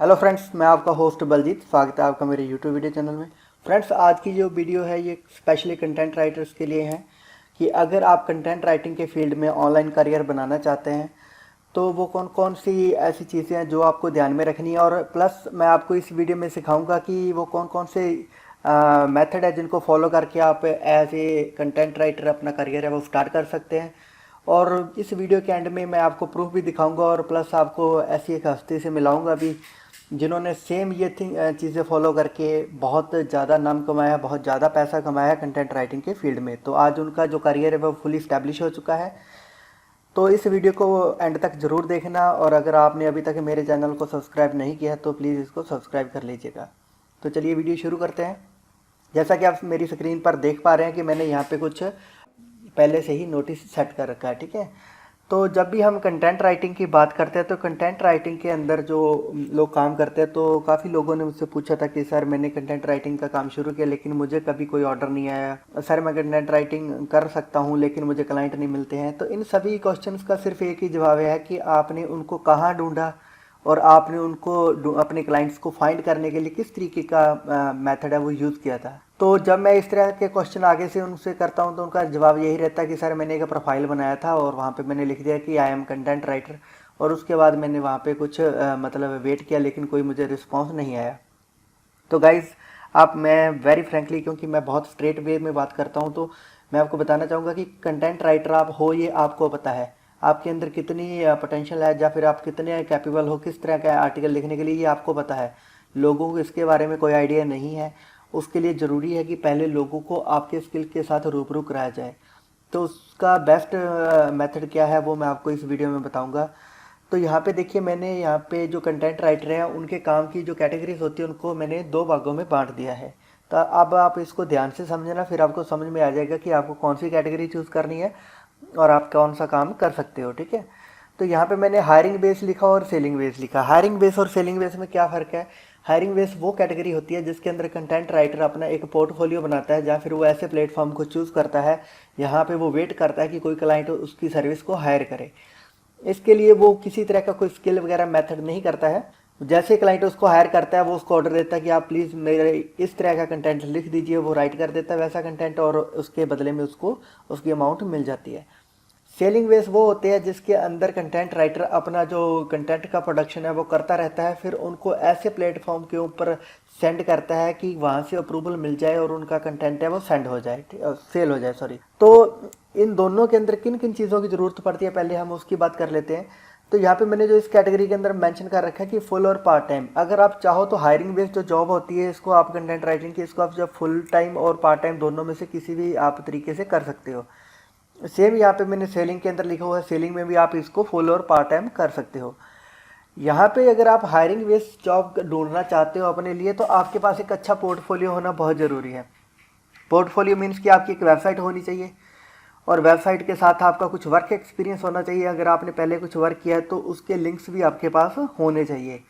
Hello friends, मैं आपका host Baljeet. स्वागत है आपका मेरे यूट्यूब वीडियो चैनल में। फ्रेंड्स, आज की जो वीडियो है ये स्पेशली कंटेंट राइटर्स के लिए है कि अगर आप कंटेंट राइटिंग के फील्ड में ऑनलाइन करियर बनाना चाहते हैं तो वो कौन कौन सी ऐसी चीज़ें हैं जो आपको ध्यान में रखनी है, और प्लस मैं आपको इस वीडियो में सिखाऊंगा कि वो कौन कौन से मेथड है जिनको फॉलो करके आप एज ए कंटेंट राइटर अपना करियर है वो स्टार्ट कर सकते हैं। और इस वीडियो के एंड में मैं आपको प्रूफ भी दिखाऊंगा और प्लस आपको ऐसी एक हस्ती से मिलाऊंगा भी जिन्होंने सेम ये चीज़ें फॉलो करके बहुत ज़्यादा नाम कमाया, बहुत ज़्यादा पैसा कमाया कंटेंट राइटिंग के फील्ड में। तो आज उनका जो करियर है वो फुली इस्टेब्लिश हो चुका है। तो इस वीडियो को एंड तक ज़रूर देखना, और अगर आपने अभी तक मेरे चैनल को सब्सक्राइब नहीं किया है तो प्लीज़ इसको सब्सक्राइब कर लीजिएगा। तो चलिए वीडियो शुरू करते हैं। जैसा कि आप मेरी स्क्रीन पर देख पा रहे हैं कि मैंने यहाँ पे कुछ पहले से ही नोटिस सेट कर रखा है, ठीक है। तो जब भी हम कंटेंट राइटिंग की बात करते हैं तो कंटेंट राइटिंग के अंदर जो लोग काम करते हैं, तो काफ़ी लोगों ने मुझसे पूछा था कि सर मैंने कंटेंट राइटिंग का काम शुरू किया लेकिन मुझे कभी कोई ऑर्डर नहीं आया। सर मैं कंटेंट राइटिंग कर सकता हूँ लेकिन मुझे क्लाइंट नहीं मिलते हैं। तो इन सभी क्वेश्चंस का सिर्फ एक ही जवाब है कि आपने उनको कहाँ ढूंढा और आपने उनको अपने क्लाइंट्स को फाइंड करने के लिए किस तरीके का मेथड है वो यूज़ किया था। तो जब मैं इस तरह के क्वेश्चन आगे से उनसे करता हूं तो उनका जवाब यही रहता है कि सर मैंने एक प्रोफाइल बनाया था और वहां पे मैंने लिख दिया कि आई एम कंटेंट राइटर, और उसके बाद मैंने वहां पे कुछ मतलब वेट किया लेकिन कोई मुझे रिस्पॉन्स नहीं आया। तो गाइज़, आप मैं वेरी फ्रेंकली, क्योंकि मैं बहुत स्ट्रेट वे में बात करता हूँ, तो मैं आपको बताना चाहूँगा कि कंटेंट राइटर आप हो ये आपको पता है, आपके अंदर कितनी पोटेंशियल है या फिर आप कितने कैपेबल हो किस तरह का आर्टिकल लिखने के लिए, ये आपको पता है। लोगों को इसके बारे में कोई आइडिया नहीं है। उसके लिए ज़रूरी है कि पहले लोगों को आपके स्किल के साथ रूबरू कराया जाए। तो उसका बेस्ट मेथड क्या है वो मैं आपको इस वीडियो में बताऊंगा। तो यहाँ पे देखिए, मैंने यहाँ पे जो कंटेंट राइटर हैं उनके काम की जो कैटेगरीज होती है उनको मैंने दो भागों में बांट दिया है। तो अब आप इसको ध्यान से समझना, फिर आपको समझ में आ जाएगा कि आपको कौन सी कैटेगरी चूज़ करनी है और आप कौन सा काम कर सकते हो, ठीक है। तो यहाँ पे मैंने हायरिंग बेस लिखा और सेलिंग बेस लिखा। हायरिंग बेस और सेलिंग बेस में क्या फ़र्क है? हायरिंग बेस वो कैटेगरी होती है जिसके अंदर कंटेंट राइटर अपना एक पोर्टफोलियो बनाता है, या फिर वो ऐसे प्लेटफॉर्म को चूज़ करता है यहाँ पे वो वेट करता है कि कोई क्लाइंट उसकी सर्विस को हायर करे। इसके लिए वो किसी तरह का कोई स्किल वगैरह मेथड नहीं करता है। जैसे क्लाइंट उसको हायर करता है वो उसको ऑर्डर देता है कि आप प्लीज़ मेरे इस तरह का कंटेंट लिख दीजिए, वो राइट कर देता है वैसा कंटेंट और उसके बदले में उसको उसकी अमाउंट मिल जाती है। सेलिंग बेस वो होते हैं जिसके अंदर कंटेंट राइटर अपना जो कंटेंट का प्रोडक्शन है वो करता रहता है, फिर उनको ऐसे प्लेटफॉर्म के ऊपर सेंड करता है कि वहाँ से अप्रूवल मिल जाए और उनका कंटेंट है वो सेंड हो जाए, सेल हो जाए, सॉरी। तो इन दोनों के अंदर किन किन चीज़ों की ज़रूरत पड़ती है पहले हम उसकी बात कर लेते हैं। तो यहाँ पे मैंने जो इस कैटेगरी के अंदर मेंशन कर रखा है कि फुल और पार्ट टाइम। अगर आप चाहो तो हायरिंग बेस्ड जो जॉब होती है इसको आप कंटेंट राइटिंग की, इसको आप जब फुल टाइम और पार्ट टाइम दोनों में से किसी भी आप तरीके से कर सकते हो। सेम यहाँ पे मैंने सेलिंग के अंदर लिखा हुआ है, सेलिंग में भी आप इसको फुल और पार्ट टाइम कर सकते हो। यहाँ पे अगर आप हायरिंग बेस्ड जॉब ढूंढना चाहते हो अपने लिए तो आपके पास एक अच्छा पोर्टफोलियो होना बहुत ज़रूरी है। पोर्टफोलियो मीन्स कि आपकी एक वेबसाइट होनी चाहिए और वेबसाइट के साथ आपका कुछ वर्क एक्सपीरियंस होना चाहिए। अगर आपने पहले कुछ वर्क किया है तो उसके लिंक्स भी आपके पास होने चाहिए।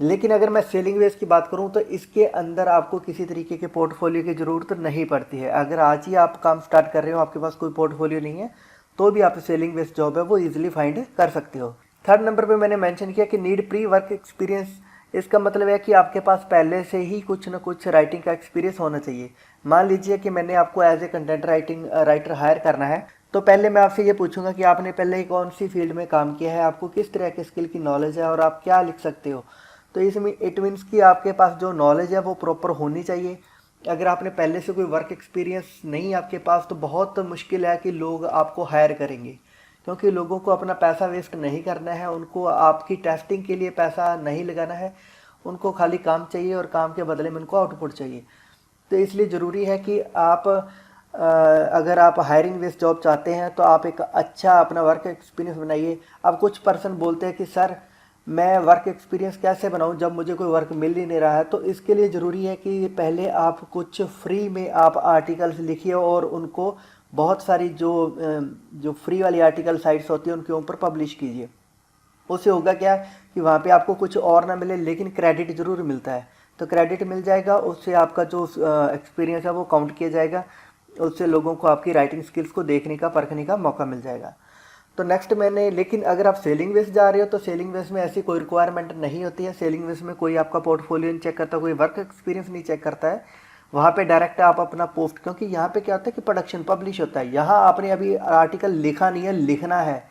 लेकिन अगर मैं सेलिंग बेस की बात करूं तो इसके अंदर आपको किसी तरीके के पोर्टफोलियो की ज़रूरत नहीं पड़ती है। अगर आज ही आप काम स्टार्ट कर रहे हो, आपके पास कोई पोर्टफोलियो नहीं है, तो भी आप सेलिंग बेस जॉब है वो इजीली फाइंड कर सकते हो। थर्ड नंबर पे मैंने मेंशन किया कि नीड प्री वर्क एक्सपीरियंस। इसका मतलब है कि आपके पास पहले से ही कुछ ना कुछ राइटिंग का एक्सपीरियंस होना चाहिए। मान लीजिए कि मैंने आपको as a content writing writer hire करना है, तो पहले मैं आपसे ये पूछूंगा कि आपने पहले कौन सी फील्ड में काम किया है, आपको किस तरह के स्किल की नॉलेज है और आप क्या लिख सकते हो। तो इसमें इट मीन्स कि आपके पास जो नॉलेज है वो प्रॉपर होनी चाहिए। अगर आपने पहले से कोई वर्क एक्सपीरियंस नहीं आपके पास तो बहुत मुश्किल है कि लोग आपको हायर करेंगे, क्योंकि लोगों को अपना पैसा वेस्ट नहीं करना है, उनको आपकी टेस्टिंग के लिए पैसा नहीं लगाना है, उनको खाली काम चाहिए और काम के बदले में उनको आउटपुट चाहिए। तो इसलिए ज़रूरी है कि आप अगर आप हायरिंग बेस्ड जॉब चाहते हैं तो आप एक अच्छा अपना वर्क एक्सपीरियंस बनाइए। अब कुछ पर्सन बोलते हैं कि सर मैं वर्क एक्सपीरियंस कैसे बनाऊं जब मुझे कोई वर्क मिल ही नहीं रहा है। तो इसके लिए ज़रूरी है कि पहले आप कुछ फ्री में आप आर्टिकल्स लिखिए और उनको बहुत सारी जो फ्री वाली आर्टिकल साइट्स होती है उनके ऊपर पब्लिश कीजिए। उससे होगा क्या कि वहाँ पे आपको कुछ और ना मिले लेकिन क्रेडिट ज़रूर मिलता है। तो क्रेडिट मिल जाएगा, उससे आपका जो एक्सपीरियंस है वो काउंट किया जाएगा, उससे लोगों को आपकी राइटिंग स्किल्स को देखने का परखने का मौका मिल जाएगा। तो नेक्स्ट मैंने, लेकिन अगर आप सेलिंग बेस जा रहे हो तो सेलिंग बेस में ऐसी कोई रिक्वायरमेंट नहीं होती है। सेलिंग बेस में कोई आपका पोर्टफोलियो नहीं चेक करता, कोई वर्क एक्सपीरियंस नहीं चेक करता है। वहाँ पे डायरेक्ट आप अपना पोस्ट, क्योंकि यहाँ पे क्या होता है कि प्रोडक्शन पब्लिश होता है, यहाँ आपने अभी आर्टिकल लिखा नहीं है, लिखना है।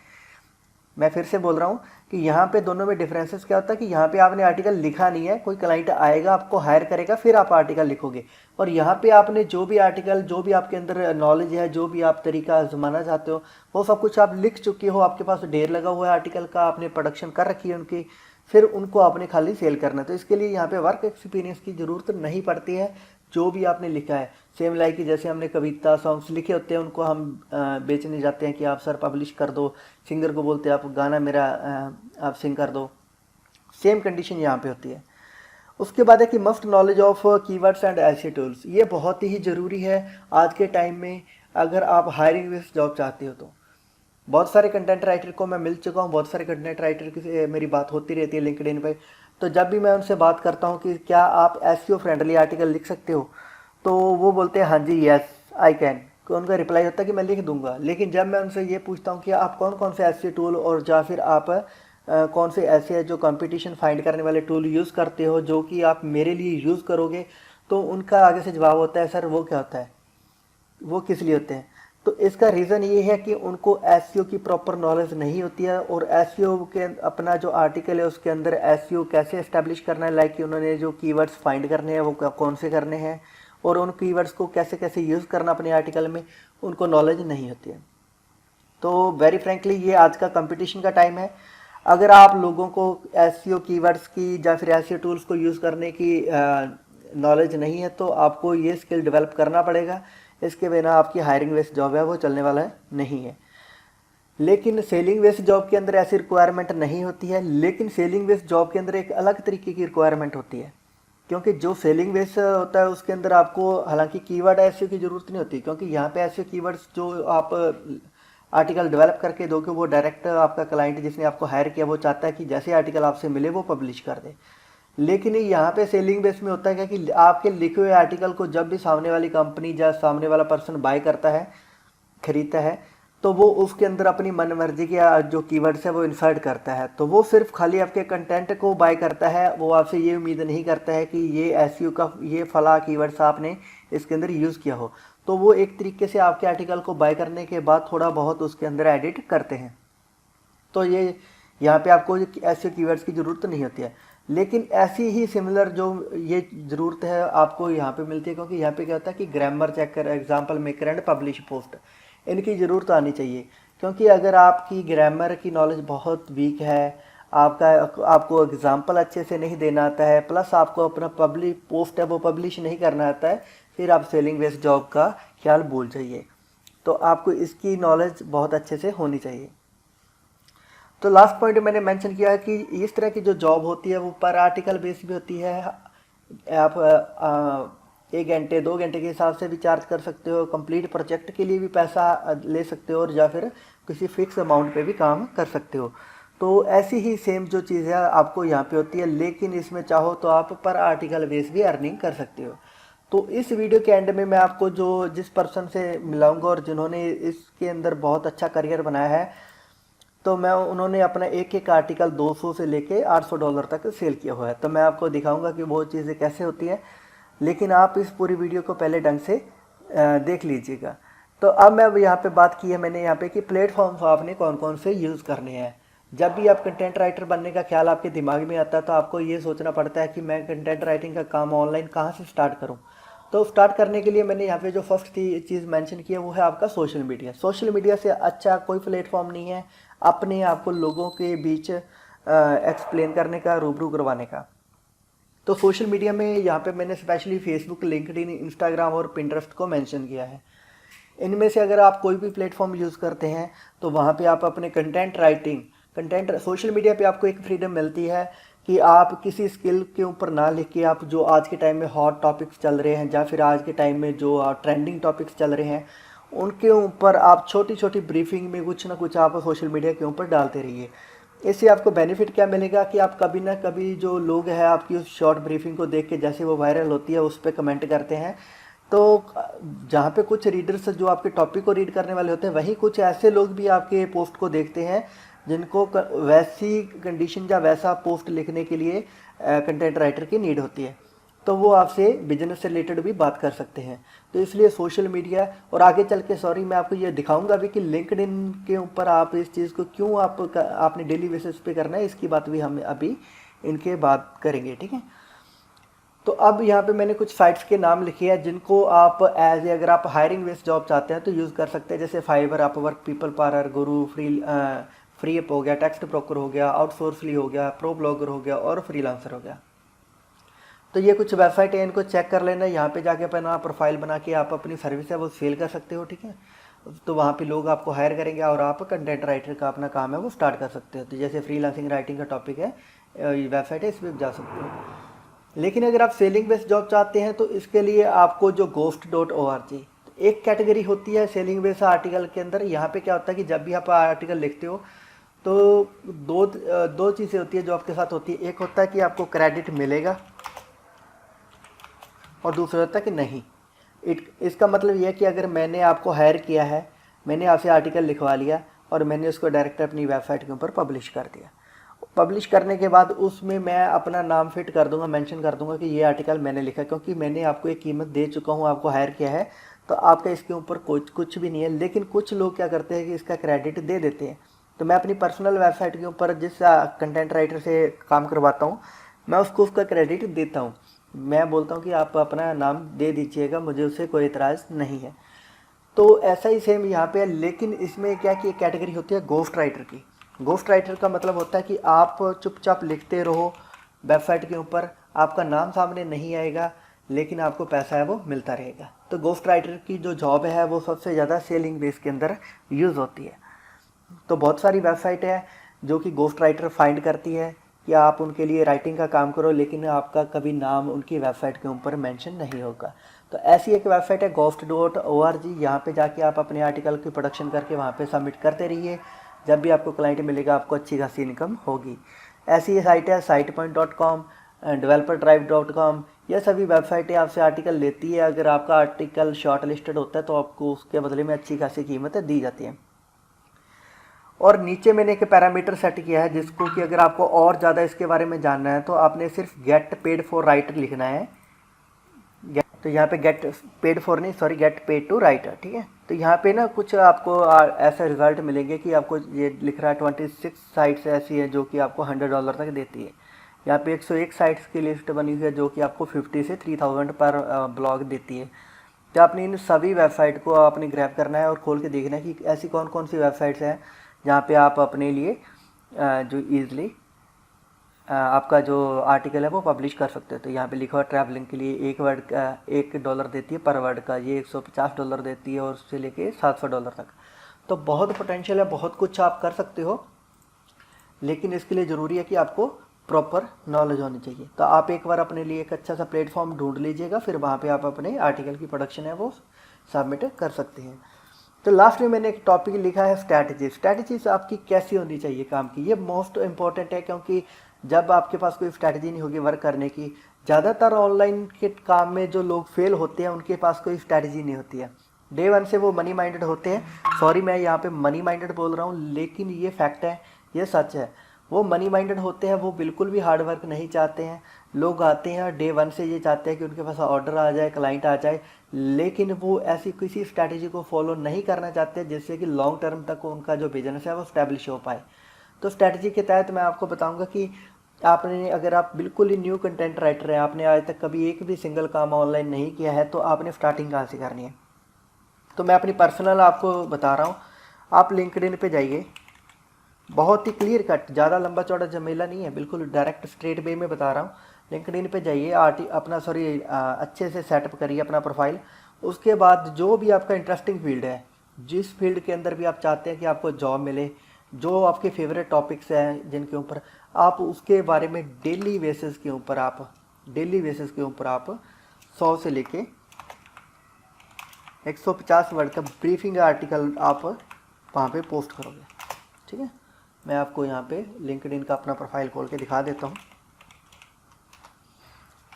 मैं फिर से बोल रहा हूँ कि यहाँ पे दोनों में डिफरेंसेस क्या होता है कि यहाँ पे आपने आर्टिकल लिखा नहीं है, कोई क्लाइंट आएगा आपको हायर करेगा फिर आप आर्टिकल लिखोगे। और यहाँ पे आपने जो भी आर्टिकल, जो भी आपके अंदर नॉलेज है, जो भी आप तरीका आजमाना चाहते हो, वो सब कुछ आप लिख चुके हो, आपके पास ढेर लगा हुआ है आर्टिकल का, आपने प्रोडक्शन कर रखी है उनकी, फिर उनको आपने खाली सेल करना है। तो इसके लिए यहाँ पे वर्क एक्सपीरियंस की ज़रूरत नहीं पड़ती है। जो भी आपने लिखा है, सेम लाइक कि जैसे हमने कविता सॉन्ग्स लिखे होते हैं, उनको हम बेचने जाते हैं कि आप सर पब्लिश कर दो, सिंगर को बोलते हैं आप गाना मेरा आप सिंग कर दो, सेम कंडीशन यहाँ पे होती है। उसके बाद है कि must knowledge of keywords and SEO tools, ये बहुत ही ज़रूरी है आज के टाइम में अगर आप हायरिंग बेस्ड जॉब चाहते हो तो। बहुत सारे कंटेंट राइटर को मैं मिल चुका हूँ, बहुत सारे कंटेंट राइटर से मेरी बात होती रहती है लिंक्डइन पे। तो जब भी मैं उनसे बात करता हूँ कि क्या आप एसईओ फ्रेंडली आर्टिकल लिख सकते हो, तो वो बोलते हैं हाँ जी यस आई कैन। तो उनका रिप्लाई होता है कि मैं लिख दूंगा। लेकिन जब मैं उनसे ये पूछता हूँ कि आप कौन कौन से एसईओ टूल और या फिर आप कौन से ऐसे हैं जो कंपटीशन फाइंड करने वाले टूल यूज़ करते हो जो कि आप मेरे लिए यूज़ करोगे, तो उनका आगे से जवाब होता है सर वो क्या होता है, वो किस लिए होते हैं। तो इसका रीज़न ये है कि उनको एसईओ की प्रॉपर नॉलेज नहीं होती है, और एसईओ के अपना जो आर्टिकल है उसके अंदर एसईओ कैसे इस्टेब्लिश करना है, लाइक कि उन्होंने जो कीवर्ड्स फाइंड करने हैं वो कौन से करने हैं, और उन कीवर्ड्स को कैसे कैसे यूज़ करना अपने आर्टिकल में, उनको नॉलेज नहीं होती है। तो वेरी फ्रेंकली ये आज का कंपटीशन का टाइम है। अगर आप लोगों को एसईओ कीवर्ड्स की या फिर एसईओ टूल्स को यूज़ करने की नॉलेज नहीं है तो आपको ये स्किल डेवलप करना पड़ेगा। इसके बिना आपकी हायरिंग बेस्ड जॉब है वो चलने वाला नहीं है। लेकिन सेलिंग बेस्ड जॉब के अंदर ऐसी रिक्वायरमेंट नहीं होती है, लेकिन सेलिंग बेस्ड जॉब के अंदर एक अलग तरीके की रिक्वायरमेंट होती है। क्योंकि जो सेलिंग बेस्ड होता है उसके अंदर आपको हालांकि कीवर्ड एसईओ की ज़रूरत नहीं होती, क्योंकि यहाँ पे एसईओ कीवर्ड्स जो आप आर्टिकल डेवलप करके दोगे वो डायरेक्ट आपका क्लाइंट जिसने आपको हायर किया वो चाहता है कि जैसे आर्टिकल आपसे मिले वो पब्लिश कर दे। लेकिन यहाँ पे सेलिंग बेस में होता है कि आपके लिखे हुए आर्टिकल को जब भी सामने वाली कंपनी या सामने वाला पर्सन बाय करता है, खरीदता है, तो वो उसके अंदर अपनी मन मर्जी के जो कीवर्ड्स है वो इंसर्ट करता है। तो वो सिर्फ खाली आपके कंटेंट को बाय करता है, वो आपसे ये उम्मीद नहीं करता है कि ये एसईओ का ये फला कीवर्ड्स आपने इसके अंदर यूज़ किया हो। तो वो एक तरीके से आपके आर्टिकल को बाय करने के बाद थोड़ा बहुत उसके अंदर एडिट करते हैं। तो ये यहाँ पे आपको ऐसे कीवर्ड्स की ज़रूरत नहीं होती है। लेकिन ऐसी ही सिमिलर जो ये ज़रूरत है आपको यहाँ पे मिलती है, क्योंकि यहाँ पे क्या होता है कि grammar checker, example maker and publish post, इनकी ज़रूरत आनी चाहिए। क्योंकि अगर आपकी ग्रामर की नॉलेज बहुत वीक है, आपको एग्जाम्पल अच्छे से नहीं देना आता है, प्लस आपको अपना पब्लिश पोस्ट है वो पब्लिश नहीं करना आता है, फिर आप सेलिंग बेस्ड जॉब का ख्याल भूल जाइए। तो आपको इसकी नॉलेज बहुत अच्छे से होनी चाहिए। तो लास्ट पॉइंट मैंने मेंशन किया है कि इस तरह की जो जॉब होती है वो पर आर्टिकल बेस भी होती है। आप 1 घंटे 2 घंटे के हिसाब से भी चार्ज कर सकते हो, कंप्लीट प्रोजेक्ट के लिए भी पैसा ले सकते हो, और या फिर किसी फिक्स अमाउंट पे भी काम कर सकते हो। तो ऐसी ही सेम जो चीज़ है आपको यहाँ पे होती है, लेकिन इसमें चाहो तो आप पर आर्टिकल बेस भी अर्निंग कर सकते हो। तो इस वीडियो के एंड में मैं आपको जिस पर्सन से मिलाऊंगा और जिन्होंने इसके अंदर बहुत अच्छा करियर बनाया है, तो मैं उन्होंने अपना एक एक आर्टिकल 200 से लेके $800 तक सेल किया हुआ है। तो मैं आपको दिखाऊंगा कि वो चीज़ें कैसे होती हैं, लेकिन आप इस पूरी वीडियो को पहले ढंग से देख लीजिएगा। तो अब मैं यहाँ पे बात की है मैंने यहाँ पे कि प्लेटफॉर्म्स आपने कौन कौन से यूज़ करने हैं। जब भी आप कंटेंट राइटर बनने का ख्याल आपके दिमाग में आता है तो आपको ये सोचना पड़ता है कि मैं कंटेंट राइटिंग का काम ऑनलाइन कहाँ से स्टार्ट करूँ। तो स्टार्ट करने के लिए मैंने यहाँ पे जो फर्स्ट चीज़ मेंशन की है वो है आपका सोशल मीडिया। सोशल मीडिया से अच्छा कोई प्लेटफॉर्म नहीं है अपने आप को लोगों के बीच एक्सप्लेन करने का, रूबरू करवाने का। तो सोशल मीडिया में यहाँ पे मैंने स्पेशली फेसबुक, लिंक्डइन, इंस्टाग्राम और पिंटरेस्ट को मेंशन किया है। इनमें से अगर आप कोई भी प्लेटफॉर्म यूज़ करते हैं तो वहाँ पे आप अपने सोशल मीडिया पे आपको एक फ्रीडम मिलती है कि आप किसी स्किल के ऊपर ना लिख के आप जो आज के टाइम में हॉट टॉपिक्स चल रहे हैं या फिर आज के टाइम में जो ट्रेंडिंग टॉपिक्स चल रहे हैं उनके ऊपर आप छोटी छोटी ब्रीफिंग में कुछ ना कुछ आप सोशल मीडिया के ऊपर डालते रहिए। इससे आपको बेनिफिट क्या मिलेगा कि आप कभी ना कभी जो लोग हैं आपकी उस शॉर्ट ब्रीफिंग को देख के जैसे वो वायरल होती है उस पर कमेंट करते हैं, तो जहाँ पे कुछ रीडर्स जो आपके टॉपिक को रीड करने वाले होते हैं, वहीं कुछ ऐसे लोग भी आपके पोस्ट को देखते हैं जिनको वैसी कंडीशन या वैसा पोस्ट लिखने के लिए कंटेंट राइटर की नीड होती है। तो वो आपसे बिजनेस से रिलेटेड भी बात कर सकते हैं। तो इसलिए सोशल मीडिया, और आगे चल के मैं आपको ये दिखाऊंगा भी कि लिंक्डइन के ऊपर आप इस चीज़ को क्यों आपने डेली बेसिस पे करना है, इसकी बात भी हम अभी इनके बात करेंगे, ठीक है। तो अब यहाँ पे मैंने कुछ साइट्स के नाम लिखे हैं जिनको आप अगर आप हायरिंग बेस्ड जॉब चाहते हैं तो यूज़ कर सकते हैं, जैसे फाइवर, अपवर्क, पीपल पावर, गुरु, फ्रीअप हो गया, टेक्स्ट ब्रोकर हो गया, आउटसोर्सली हो गया, प्रो ब्लॉगर हो गया और फ्रीलांसर हो गया। तो ये कुछ वेबसाइट है, इनको चेक कर लेना। यहाँ पे जाके अपना प्रोफाइल बना के आप अपनी सर्विस है वो सेल कर सकते हो, ठीक है। तो वहाँ पे लोग आपको हायर करेंगे और आप कंटेंट राइटर का अपना काम है वो स्टार्ट कर सकते हो। तो जैसे फ्रीलांसिंग राइटिंग का टॉपिक है, वेबसाइट है, इस पर जा सकते हो। लेकिन अगर आप सेलिंग बेस्ड जॉब चाहते हैं तो इसके लिए आपको जो ghost.org, एक कैटेगरी होती है सेलिंग बेस्ड आर्टिकल के अंदर। यहाँ पे क्या होता है कि जब भी आप आर्टिकल लिखते हो तो दो चीज़ें होती है जो आपके साथ होती है। एक होता है कि आपको क्रेडिट मिलेगा और दूसरा होता है कि नहीं। इसका मतलब यह है कि अगर मैंने आपको हायर किया है, मैंने आपसे आर्टिकल लिखवा लिया और मैंने उसको डायरेक्ट अपनी वेबसाइट के ऊपर पब्लिश कर दिया। पब्लिश करने के बाद उसमें मैं अपना नाम फिट कर दूंगा, मेंशन कर दूंगा कि ये आर्टिकल मैंने लिखा, क्योंकि मैंने आपको एक कीमत दे चुका हूँ, आपको हायर किया है, तो आपका इसके ऊपर कुछ भी नहीं है। लेकिन कुछ लोग क्या करते हैं कि इसका क्रेडिट दे देते हैं। तो मैं अपनी पर्सनल वेबसाइट के ऊपर जिस कंटेंट राइटर से काम करवाता हूँ, मैं उसको उसका क्रेडिट देता हूँ। मैं बोलता हूँ कि आप अपना नाम दे दीजिएगा, मुझे उससे कोई एतराज़ नहीं है। तो ऐसा ही सेम यहाँ पे है। लेकिन इसमें क्या कि एक कैटेगरी होती है घोस्ट राइटर की। घोस्ट राइटर का मतलब होता है कि आप चुपचाप लिखते रहो वेबसाइट के ऊपर, आपका नाम सामने नहीं आएगा, लेकिन आपको पैसा है वो मिलता रहेगा। तो घोस्ट राइटर की जो जॉब है वो सबसे ज़्यादा सेलिंग बेस के अंदर यूज़ होती है। तो बहुत सारी वेबसाइट है जो कि घोस्ट राइटर फाइंड करती है कि आप उनके लिए राइटिंग का काम करो, लेकिन आपका कभी नाम उनकी वेबसाइट के ऊपर मेंशन नहीं होगा। तो ऐसी एक वेबसाइट है ghost.org। यहाँ पे जाके आप अपने आर्टिकल की प्रोडक्शन करके वहाँ पे सबमिट करते रहिए। जब भी आपको क्लाइंट मिलेगा आपको अच्छी खासी इनकम होगी। ऐसी साइट है sitepoint.com, developertribe.com, यह सभी वेबसाइटें आपसे आर्टिकल लेती है। अगर आपका आर्टिकल शॉर्ट लिस्टेड होता है तो आपको उसके बदले में अच्छी खासी कीमतें दी जाती हैं। और नीचे मैंने एक पैरामीटर सेट किया है जिसको कि अगर आपको और ज़्यादा इसके बारे में जानना है तो आपने सिर्फ गेट पेड फॉर राइटर लिखना है। तो यहाँ पे गेट पेड फॉर नहीं, sorry, get paid to writer, ठीक है। तो यहाँ पे ना कुछ आपको ऐसा रिजल्ट मिलेंगे कि आपको ये लिख रहा है 26 साइट्स ऐसी है जो कि आपको $100 तक देती है। यहाँ पे 101 साइट्स की लिस्ट बनी हुई है जो कि आपको 50 से 3000 पर ब्लॉग देती है। तो आपने इन सभी वेबसाइट को आपने ग्रैब करना है और खोल के देखना है कि ऐसी कौन कौन सी वेबसाइट्स हैं जहाँ पे आप अपने लिए जो ईज़िली आपका जो आर्टिकल है वो पब्लिश कर सकते हो। तो यहाँ पे लिखा हुआ ट्रैवलिंग के लिए एक वर्ड का $1 देती है पर वर्ड का, ये $150 देती है और उससे लेके $700 तक। तो बहुत पोटेंशियल है, बहुत कुछ आप कर सकते हो, लेकिन इसके लिए ज़रूरी है कि आपको प्रॉपर नॉलेज होनी चाहिए। तो आप एक बार अपने लिए एक अच्छा सा प्लेटफॉर्म ढूंढ लीजिएगा, फिर वहाँ पे आप अपने आर्टिकल की प्रोडक्शन है वो सबमिट कर सकते हैं। तो लास्ट में मैंने एक टॉपिक लिखा है स्ट्रैटेजीज आपकी कैसी होनी चाहिए काम की। ये मोस्ट इंपॉर्टेंट है, क्योंकि जब आपके पास कोई स्ट्रैटेजी नहीं होगी वर्क करने की, ज़्यादातर ऑनलाइन के काम में जो लोग फेल होते हैं उनके पास कोई स्ट्रैटेजी नहीं होती है। डे वन से वो मनी माइंडेड होते हैं। सॉरी मैं यहाँ पे मनी माइंडेड बोल रहा हूँ, लेकिन ये फैक्ट है, ये सच है। वो मनी माइंडेड होते हैं, वो बिल्कुल भी हार्ड वर्क नहीं चाहते हैं। लोग आते हैं डे वन से ये चाहते हैं कि उनके पास ऑर्डर आ जाए, क्लाइंट आ जाए, लेकिन वो ऐसी किसी स्ट्रैटेजी को फॉलो नहीं करना चाहते जिससे कि लॉन्ग टर्म तक उनका जो बिजनेस है वो स्टैब्लिश हो पाए। तो स्ट्रैटेजी के तहत मैं आपको बताऊंगा कि आपने, अगर आप बिल्कुल ही न्यू कंटेंट राइटर हैं, आपने आज तक कभी एक भी सिंगल काम ऑनलाइन नहीं किया है, तो आपने स्टार्टिंग कहाँ से करनी है। तो मैं अपनी पर्सनल आपको बता रहा हूँ। आप लिंक्डइन पे जाइए, बहुत ही क्लियर कट, ज़्यादा लंबा चौड़ा झमेला नहीं है, बिल्कुल डायरेक्ट स्ट्रेट वे में बता रहा हूँ। लिंक्डइन पे जाइए, अच्छे से सेटअप करिए अपना प्रोफाइल। उसके बाद जो भी आपका इंटरेस्टिंग फील्ड है, जिस फील्ड के अंदर भी आप चाहते हैं कि आपको जॉब मिले, जो आपके फेवरेट टॉपिक्स हैं जिनके ऊपर आप उसके बारे में डेली बेसिस के ऊपर आप 100 से लेके 150 वर्ड का ब्रीफिंग आर्टिकल आप वहाँ पे पोस्ट करोगे, ठीक है। मैं आपको यहाँ पे लिंक्डइन का अपना प्रोफाइल खोल के दिखा देता हूँ,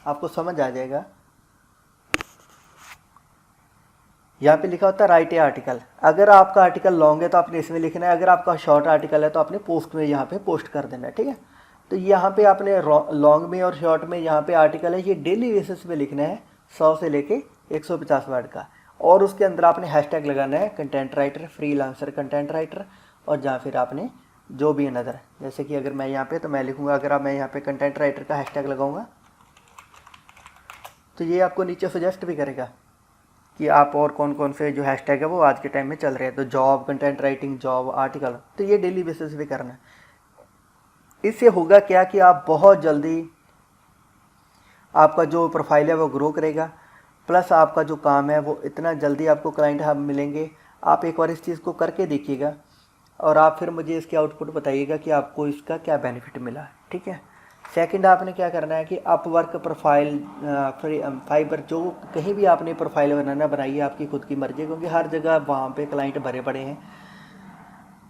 आपको समझ आ जाएगा। यहाँ पे लिखा होता है राइट ए आर्टिकल। अगर आपका आर्टिकल लॉन्ग है तो आपने इसमें लिखना है, अगर आपका शॉर्ट आर्टिकल है तो आपने पोस्ट में यहाँ पे पोस्ट कर देना है, ठीक है। तो यहाँ पे आपने लॉन्ग में और शॉर्ट में यहाँ पे आर्टिकल है, ये डेली बेसिस पे लिखना है 100 से लेके 150 वर्ड का, और उसके अंदर आपने हैशटैग लगाना है content writer, freelancer content writer, और जहाँ फिर आपने जो भी अनदर, जैसे कि अगर मैं यहाँ पे तो मैं लिखूँगा, अगर मैं यहाँ पे कंटेंट राइटर का हैशटैग लगाऊँगा तो ये आपको नीचे सजेस्ट भी करेगा कि आप और कौन कौन से जो हैशटैग है वो आज के टाइम में चल रहे हैं। तो job, content writing, job, article, तो ये डेली बेसिस पे करना है। इससे होगा क्या कि आप बहुत जल्दी आपका जो प्रोफाइल है वो ग्रो करेगा, प्लस आपका जो काम है वो इतना जल्दी आपको क्लाइंट हम मिलेंगे। आप एक बार इस चीज़ को करके देखिएगा और आप फिर मुझे इसके आउटपुट बताइएगा कि आपको इसका क्या बेनिफिट मिला है, ठीक है। सेकंड आपने क्या करना है कि अपवर्क प्रोफाइल, फाइवर, जो कहीं भी आपने प्रोफाइल बनाइए आपकी खुद की मर्जी, क्योंकि हर जगह वहाँ पे क्लाइंट भरे पड़े हैं।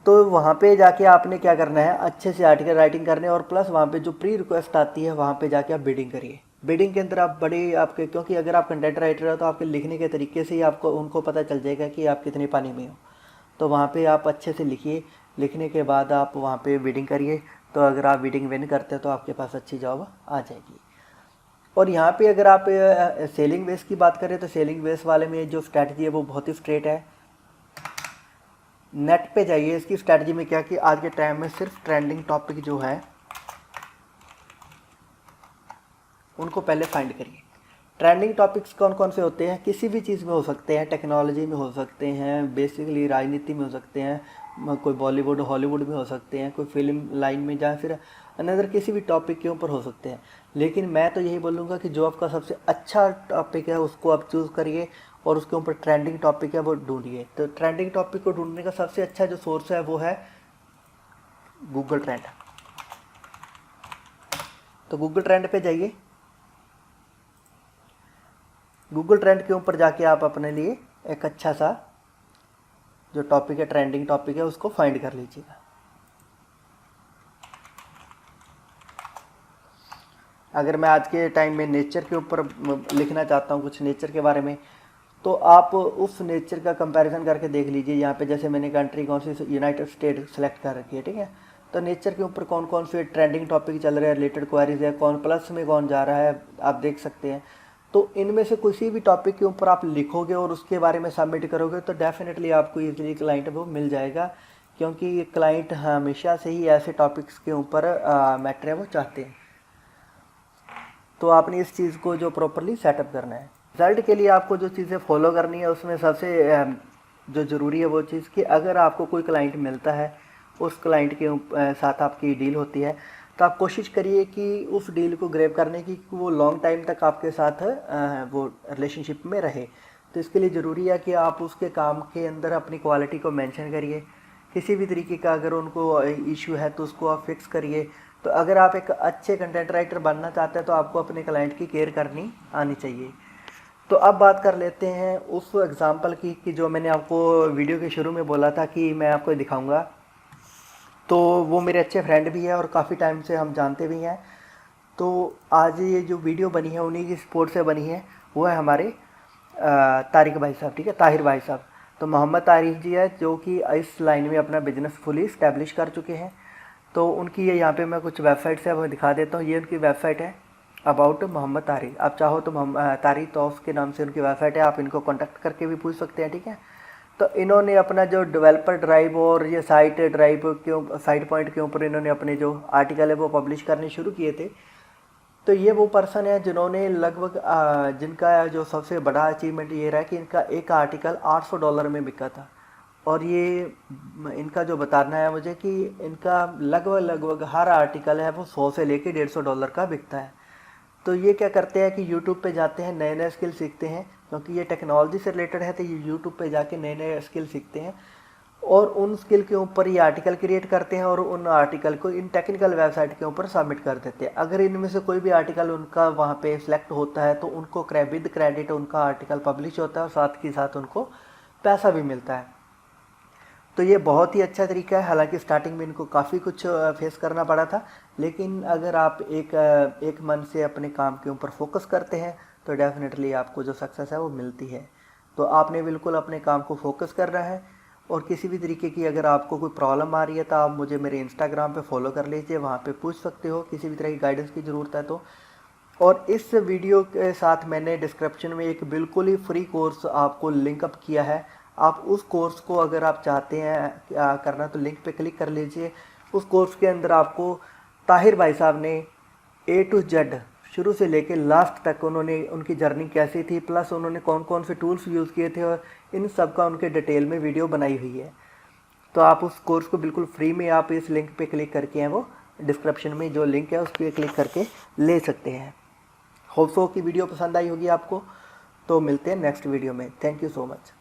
तो वहाँ पे जाके आपने क्या करना है, अच्छे से आर्टिकल राइटिंग करने, और प्लस वहाँ पे जो प्री रिक्वेस्ट आती है वहाँ पे जाके आप बिडिंग करिए। बिडिंग के अंदर आप बड़े आपके, क्योंकि अगर आप कंटेंट राइटर हो तो आपके लिखने के तरीके से ही आपको उनको पता चल जाएगा कि आप कितने पानी में हो। तो वहाँ पे आप अच्छे से लिखिए, लिखने के बाद आप वहाँ पे बिडिंग करिए। तो अगर आप बिडिंग विन करते हैं तो आपके पास अच्छी जॉब आ जाएगी। और यहाँ पे अगर आप सेलिंग बेस की बात करें तो सेलिंग बेस वाले में जो स्ट्रैटेजी है वो बहुत ही स्ट्रेट है। नेट पे जाइए, इसकी स्ट्रैटेजी में क्या कि आज के टाइम में सिर्फ ट्रेंडिंग टॉपिक जो है उनको पहले फाइंड करिए। ट्रेंडिंग टॉपिक्स कौन कौन से होते हैं, किसी भी चीज़ में हो सकते हैं, टेक्नोलॉजी में हो सकते हैं, बेसिकली राजनीति में हो सकते हैं, कोई बॉलीवुड हॉलीवुड में हो सकते हैं, कोई फिल्म लाइन में, या फिर अनदर किसी भी टॉपिक के ऊपर हो सकते हैं। लेकिन मैं तो यही बोलूँगा कि जो आपका सबसे अच्छा टॉपिक है उसको आप चूज़ करिए और उसके ऊपर ट्रेंडिंग टॉपिक है वो ढूंढिए। तो ट्रेंडिंग टॉपिक को ढूंढने का सबसे अच्छा जो सोर्स है वो है गूगल ट्रेंड। तो गूगल ट्रेंड पे जाइए, गूगल ट्रेंड के ऊपर जाके आप अपने लिए एक अच्छा सा जो टॉपिक है, ट्रेंडिंग टॉपिक है, उसको फाइंड कर लीजिएगा। अगर मैं आज के टाइम में नेचर के ऊपर लिखना चाहता हूँ, कुछ नेचर के बारे में, तो आप उस नेचर का कंपैरिजन करके देख लीजिए। यहाँ पे जैसे मैंने कंट्री कौन सी, यूनाइटेड स्टेट सेलेक्ट कर रखी है, ठीक है। तो नेचर के ऊपर कौन कौन से ट्रेंडिंग टॉपिक चल रहे हैं, रिलेटेड क्वेरीज है, कौन प्लस में कौन जा रहा है, आप देख सकते हैं। तो इनमें से किसी भी टॉपिक के ऊपर आप लिखोगे और उसके बारे में सबमिट करोगे तो डेफिनेटली आपको इजीली क्लाइंट वो मिल जाएगा, क्योंकि क्लाइंट हमेशा से ही ऐसे टॉपिक्स के ऊपर मैटर है वो चाहते हैं। तो आपने इस चीज़ को जो प्रॉपरली सेटअप करना है। रिजल्ट के लिए आपको जो चीज़ें फॉलो करनी है उसमें सबसे जो ज़रूरी है वो चीज़ कि अगर आपको कोई क्लाइंट मिलता है, उस क्लाइंट के साथ आपकी डील होती है, तो आप कोशिश करिए कि उस डील को ग्रैब करने की, वो लॉन्ग टाइम तक आपके साथ वो रिलेशनशिप में रहे। तो इसके लिए ज़रूरी है कि आप उसके काम के अंदर अपनी क्वालिटी को मेंशन करिए। किसी भी तरीके का अगर उनको इशू है तो उसको आप फिक्स करिए। तो अगर आप एक अच्छे कंटेंट राइटर बनना चाहते हैं तो आपको अपने क्लाइंट की केयर करनी आनी चाहिए। तो अब बात कर लेते हैं उस एग्ज़ाम्पल की कि जो मैंने आपको वीडियो के शुरू में बोला था कि मैं आपको दिखाऊंगा। तो वो मेरे अच्छे फ्रेंड भी है और काफ़ी टाइम से हम जानते भी हैं। तो आज ये जो वीडियो बनी है उन्हीं की सपोर्ट से बनी है, वो है हमारे तारिक भाई साहब, ठीक है, ताहिर भाई साहब। तो मोहम्मद तारिक जी है जो कि इस लाइन में अपना बिजनेस फुली इस्टेब्लिश कर चुके हैं। तो उनकी ये यहाँ पे मैं कुछ वेबसाइट्स है वो दिखा देता हूँ। ये उनकी वेबसाइट है अबाउट मोहम्मद तारिक। आप चाहो तो तारिक तौस के नाम से उनकी वेबसाइट है, आप इनको कॉन्टैक्ट करके भी पूछ सकते हैं, ठीक है। तो इन्होंने अपना जो डेवलपर ड्राइव और ये साइट ड्राइव के साइट पॉइंट के ऊपर इन्होंने अपने जो आर्टिकल है वो पब्लिश करने शुरू किए थे। तो ये वो पर्सन है जिन्होंने लगभग जिनका जो सबसे बड़ा अचीवमेंट ये रहा कि इनका एक आर्टिकल $800 में बिका था। और ये इनका जो बताना है मुझे कि इनका लगभग हर आर्टिकल है वो 100 से लेके $150 का बिकता है। तो ये क्या करते हैं कि यूट्यूब पे जाते हैं, नए नए स्किल सीखते हैं, क्योंकि ये टेक्नोलॉजी से रिलेटेड है। तो ये यूट्यूब पे जाके नए नए स्किल सीखते हैं और उन स्किल के ऊपर ये आर्टिकल क्रिएट करते हैं और उन आर्टिकल को इन टेक्निकल वेबसाइट के ऊपर सबमिट कर देते हैं। अगर इनमें से कोई भी आर्टिकल उनका वहाँ पे सिलेक्ट होता है तो उनको विद क्रेडिट उनका आर्टिकल पब्लिश होता है और साथ ही साथ उनको पैसा भी मिलता है। तो ये बहुत ही अच्छा तरीका है। हालांकि स्टार्टिंग में इनको काफ़ी कुछ फेस करना पड़ा था, लेकिन अगर आप एक मन से अपने काम के ऊपर फोकस करते हैं तो डेफिनेटली आपको जो सक्सेस है वो मिलती है। तो आपने बिल्कुल अपने काम को फोकस करना है। और किसी भी तरीके की अगर आपको कोई प्रॉब्लम आ रही है तो आप मुझे मेरे इंस्टाग्राम पे फॉलो कर लीजिए, वहाँ पे पूछ सकते हो किसी भी तरह की गाइडेंस की ज़रूरत है तो। और इस वीडियो के साथ मैंने डिस्क्रिप्शन में एक बिल्कुल ही फ्री कोर्स आपको लिंक अप किया है। आप उस कोर्स को अगर आप चाहते हैं करना तो लिंक पे क्लिक कर लीजिए। उस कोर्स के अंदर आपको ताहिर भाई साहब ने A to Z शुरू से लेके लास्ट तक उन्होंने उनकी जर्नी कैसी थी, प्लस उन्होंने कौन कौन से टूल्स यूज़ किए थे, और इन सब का उनके डिटेल में वीडियो बनाई हुई है। तो आप उस कोर्स को बिल्कुल फ्री में आप इस लिंक पे क्लिक करके हैं वो डिस्क्रिप्शन में जो लिंक है उस पर क्लिक करके ले सकते हैं। होप सो की वीडियो पसंद आई होगी आपको। तो मिलते हैं नेक्स्ट वीडियो में। Thank you so much.